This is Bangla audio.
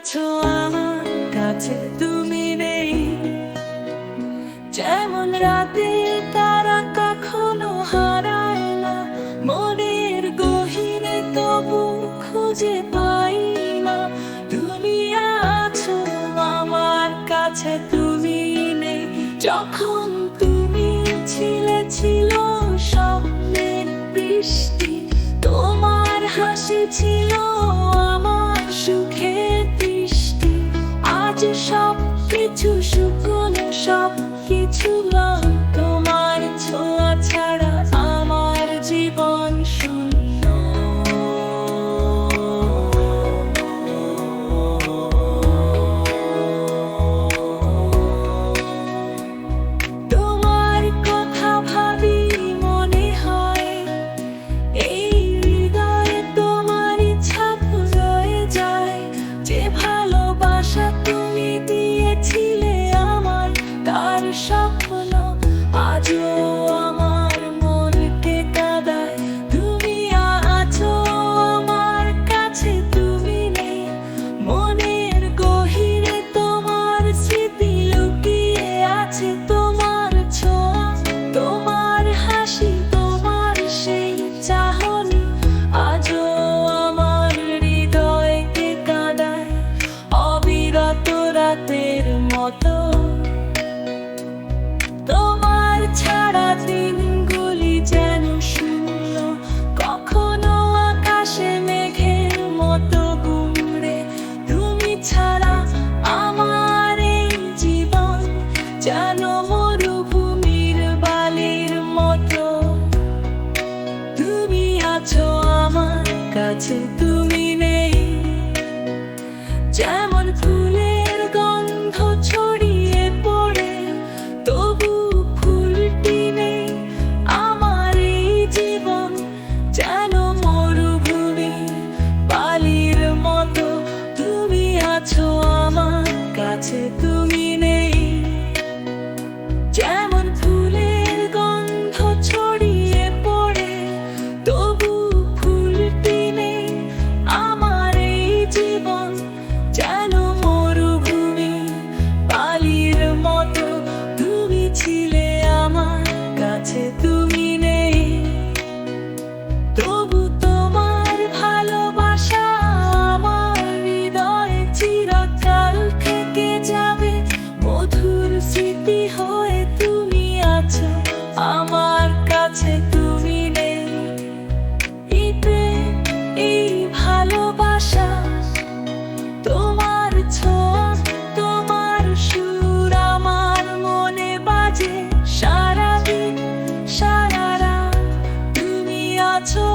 আছো আমার কাছে, তুমি নেই। যেমন রাতে তারা কখনো হারায় না, মনের গহীনে তবু খুঁজে পাই না। তুমি আছো আমার কাছে, তুমি নেই। যখন তুমি ছিল স্বপ্নের বৃষ্টি, তোমার হাসি ছিল আমার সুখের দৃষ্টি। আজ সব কিছু শুকনো, সব কিছু তোমার ছোঁয়া ছাড়া আমার জীবন শূন্য। তোমার কথা ভাবি মনে হয় এই হৃদয়ে তোমার ছাপ রয়ে যায়। যে ভালোবাসা তুমি দিয়েছিলে আমার, তার স্বপ্ন আজও আমার মনকে কাঁদায়। তুমি আছো আমার কাছে, তুমি নেই। মনের গহীরে তোমার স্মৃতি লুকিয়ে আছে, তোমার ছোঁয়া, তোমার হাসি, তোমার সেই চাহনি আজও আমার হৃদয়কে কাঁদায়। অবিরত রাতের মতো তোমার ছাড়া দিনগুলি যেন শূন্য। কখনো আকাশে মেঘের মতো ঘুরে, তুমি ছাড়া আমার এই জীবন যেন মরুভূমির বালির মতো। তুমি আছো আমার কাছে, তুমি নেই। যেমন ফুলের গন্ধ ছড়িয়ে পড়ে, তবু ফুলটি নেই। আমার এই জীবন যেন মরুভূমি বালির মতো। তুমি আছো আমার কাছে, তুমি নেই। যেমন ফুলের গন্ধ ছড়িয়ে পড়ে, তবু ফুলটি নেই। আমার এই জীবন যেন মরুভূমি বালির মতো। তুমি ছিলে আমার কাছে, তুমি নেই। তবু তোমার ভালোবাসা আমার হৃদয়ে চিরকাল থেকে যাবে, মধুর স্মৃতি হয়ে। তুমি আছো আমার কাছে, তুমি নেই। এই প্রেম, এই ভালোবাসা, তোমার ছোঁয়া, তোমার সুর আমার মনে বাজে সারাদিন সারা রাত। তুমি আছো